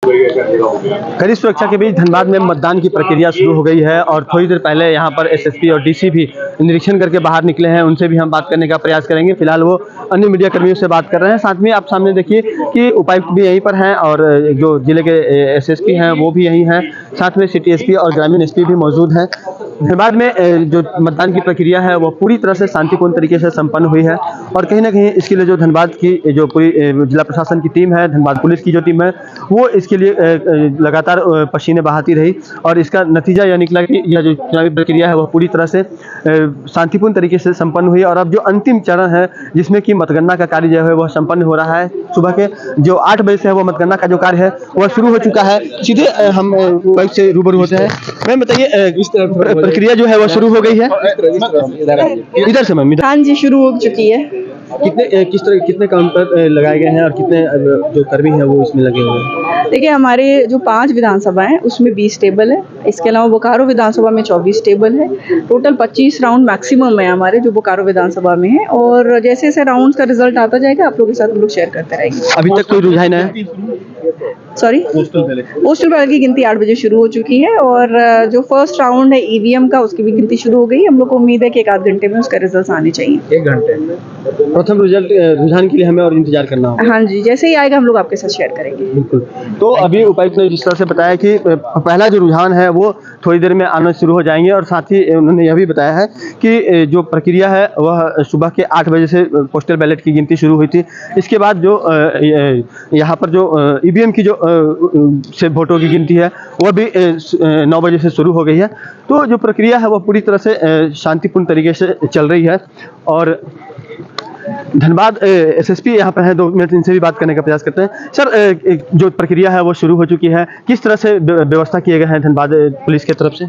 कड़ी सुरक्षा के बीच धनबाद में मतदान की प्रक्रिया शुरू हो गई है और थोड़ी देर पहले यहाँ पर एसएसपी और डीसी भी निरीक्षण करके बाहर निकले हैं। उनसे भी हम बात करने का प्रयास करेंगे। फिलहाल वो अन्य मीडिया कर्मियों से बात कर रहे हैं। साथ में आप सामने देखिए कि उपायुक्त भी यहीं पर हैं और जो जिले के एसएसपी हैं वो भी यहीं हैं। साथ में सिटी एसपी और ग्रामीण एसपी भी मौजूद हैं। धनबाद में जो मतदान की प्रक्रिया है वो पूरी तरह से शांतिपूर्ण तरीके से संपन्न हुई है और कहीं ना कहीं इसके लिए जो धनबाद की जो पूरी जिला प्रशासन की टीम है, धनबाद पुलिस की जो टीम है, वो इसके लिए लगातार पसीने बहाती रही और इसका नतीजा यह निकला कि यह जो चुनावी प्रक्रिया है वह पूरी तरह से शांतिपूर्ण तरीके से संपन्न हुई। और अब जो अंतिम चरण है जिसमें कि मतगणना का कार्य जो है वह संपन्न हो रहा है। सुबह के जो 8 बजे से है वो मतगणना का जो कार्य है वह शुरू हो चुका है। सीधे हम बाइक से रूबरू होते हैं। मैम बताइए, प्रक्रिया जो है वह शुरू हो गई है? इधर से मैम। हाँ जी, शुरू हो चुकी है। कितने काउंटर लगाए गए हैं और कितने जो कर्मी हैं वो इसमें लगे हुए हैं? देखिए, हमारे जो 5 विधानसभा हैं उसमें 20 टेबल है। इसके अलावा बोकारो विधानसभा में 24 टेबल है। टोटल 25 राउंड मैक्सिमम है हमारे जो बोकारो विधानसभा में है। और जैसे जैसे राउंड का रिजल्ट आता जाएगा आप लोगों के साथ हम लोग शेयर करते रहेंगे। अभी तक कोई रुझान है? सॉरी, पोस्टल बैलेट की गिनती 8 बजे शुरू हो चुकी है और जो फर्स्ट राउंड है ईवीएम का उसकी भी गिनती शुरू हो गई। हम लोग को उम्मीद है कि 1 आध घंटे में उसका रिजल्ट आने चाहिए। 1 घंटे प्रथम रिजल्ट रुझान के लिए हमें और इंतजार करना होगा। हाँ जी, जैसे ही आएगा हम लोग आपके साथ शेयर करेंगे। बिल्कुल। तो अभी उपायुक्त ने जिस तरह से बताया कि पहला जो रुझान है वो थोड़ी देर में आना शुरू हो जाएंगे और साथ ही उन्होंने यह भी बताया है कि जो प्रक्रिया है वह सुबह के 8 बजे से पोस्टल बैलेट की गिनती शुरू हुई थी। इसके बाद जो यहाँ पर जो ईवीएम की जो से वोटों की गिनती है वह भी 9 बजे से शुरू हो गई है। तो जो प्रक्रिया है वह पूरी तरह से शांतिपूर्ण तरीके से चल रही है। और धनबाद एसएसपी यहाँ पर है, 2 मिनट इनसे भी बात करने का प्रयास करते हैं। सर, जो प्रक्रिया है वो शुरू हो चुकी है, किस तरह से व्यवस्था किए गए हैं धनबाद पुलिस की तरफ से?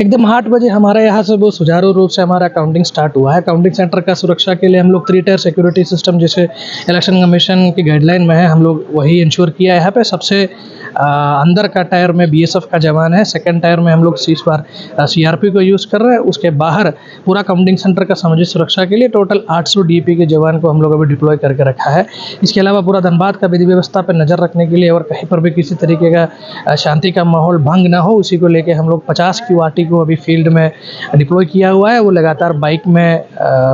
एकदम 8 बजे हमारे यहाँ से वो सुचारू रूप से हमारा काउंटिंग स्टार्ट हुआ है। काउंटिंग सेंटर का सुरक्षा के लिए हम लोग 3 टायर सिक्योरिटी सिस्टम जैसे इलेक्शन कमीशन की गाइडलाइन में है हम लोग वही इंश्योर किया है। यहाँ पे सबसे अंदर का टायर में बीएसएफ का जवान है, सेकंड टायर में हम लोग इस बार सीआरपी को यूज़ कर रहे हैं। उसके बाहर पूरा काउंटिंग सेंटर का समुचित सुरक्षा के लिए टोटल 800 डीपी के जवान को हम लोग अभी डिप्लॉय करके रखा है। इसके अलावा पूरा धनबाद का विधि व्यवस्था पर नज़र रखने के लिए और कहीं पर भी किसी तरीके का शांति का माहौल भंग ना हो उसी को लेकर हम लोग 50 QRT को अभी फील्ड में डिप्लॉय किया हुआ है। वो लगातार बाइक में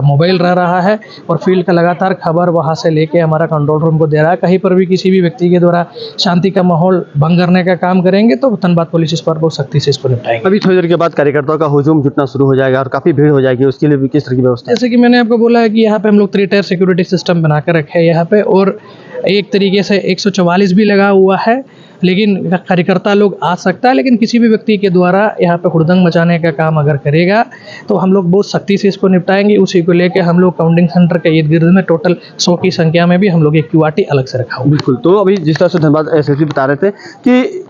मोबाइल रह रहा है और फील्ड का लगातार खबर वहाँ से लेके हमारा कंट्रोल रूम को दे रहा है। कहीं पर भी किसी भी व्यक्ति के द्वारा शांति का माहौल भंग करने का काम करेंगे तो धनबाद पुलिस इस पर बहुत सख्ती से इसको निपटाएंगे। अभी थोड़ी देर के बाद कार्यकर्ताओं का हुजूम जुटना शुरू हो जाएगा और काफ़ी भीड़ हो जाएगी, उसके लिए भी किस तरह की व्यवस्था? जैसे कि मैंने आपको बोला है कि यहाँ पे हम लोग 3 टायर सिक्योरिटी सिस्टम बना कर रखे हैं यहाँ पे और एक तरीके से 144 भी लगा हुआ है। लेकिन कार्यकर्ता लोग आ सकता है, लेकिन किसी भी व्यक्ति के द्वारा यहाँ पे हुड़दंग मचाने का काम अगर करेगा तो हम लोग बहुत सख्ती से इसको निपटाएंगे। उसी को लेके हम लोग काउंटिंग सेंटर के इर्द गिर्द में टोटल 100 की संख्या में भी हम लोग एक QRT अलग से रखा हुआ। बिल्कुल। तो अभी जिस तरह से धनबाद एसएसपी बता रहे थे कि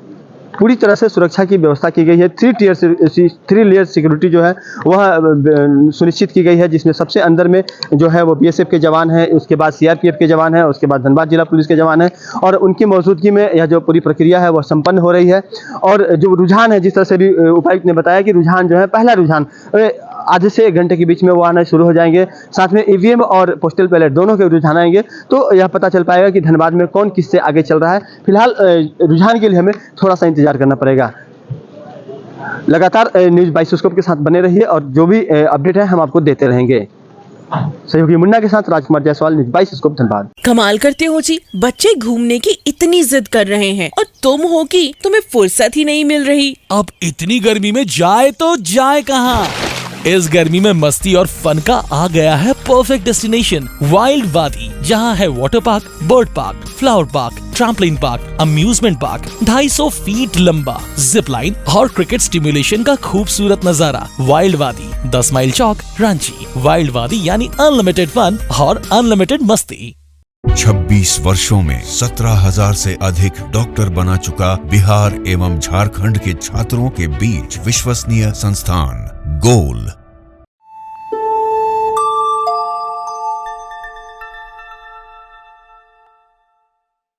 पूरी तरह से सुरक्षा की व्यवस्था की गई है। 3 लेयर सिक्योरिटी जो है वह सुनिश्चित की गई है, जिसमें सबसे अंदर में जो है वो बीएसएफ के जवान हैं, उसके बाद सीआरपीएफ के जवान हैं, उसके बाद धनबाद जिला पुलिस के जवान हैं और उनकी मौजूदगी में यह जो पूरी प्रक्रिया है वह संपन्न हो रही है। और जो रुझान है, जिस तरह से भी उपायुक्त ने बताया कि रुझान जो है पहला रुझान आधे से 1 घंटे के बीच में वो आना शुरू हो जाएंगे। साथ में ईवीएम और पोस्टल बैलेट दोनों के रुझान आएंगे तो यह पता चल पाएगा कि धनबाद में कौन किससे आगे चल रहा है। फिलहाल रुझान के लिए हमें थोड़ा सा इंतजार करना पड़ेगा। लगातार न्यूज़ बाइस्कोप के साथ बने रहिए और जो भी अपडेट है हम आपको देते रहेंगे। सहयोगी मुन्ना के साथ राजकुमार जायसवाल, न्यूज़ बाइस्कोप धनबाद। कमाल करते हो जी, बच्चे घूमने की इतनी जिद कर रहे हैं और तुम हो कि तुम्हें फुर्सत ही नहीं मिल रही। अब इतनी गर्मी में जाए तो जाए कहाँ? इस गर्मी में मस्ती और फन का आ गया है परफेक्ट डेस्टिनेशन वाइल्ड वादी, जहाँ है water park, bird park, flower park, trampoline park, amusement park, 250 feet लंबा, जिप लाइन और क्रिकेट स्टिमुलेशन का खूबसूरत नजारा। वाइल्ड वादी, 10 माइल चौक, रांची। वाइल्ड वादी यानी अनलिमिटेड फन और अनलिमिटेड मस्ती। 26 वर्षों में 17,000 से अधिक डॉक्टर बना चुका बिहार एवं झारखंड के छात्रों के बीच विश्वसनीय संस्थान गोल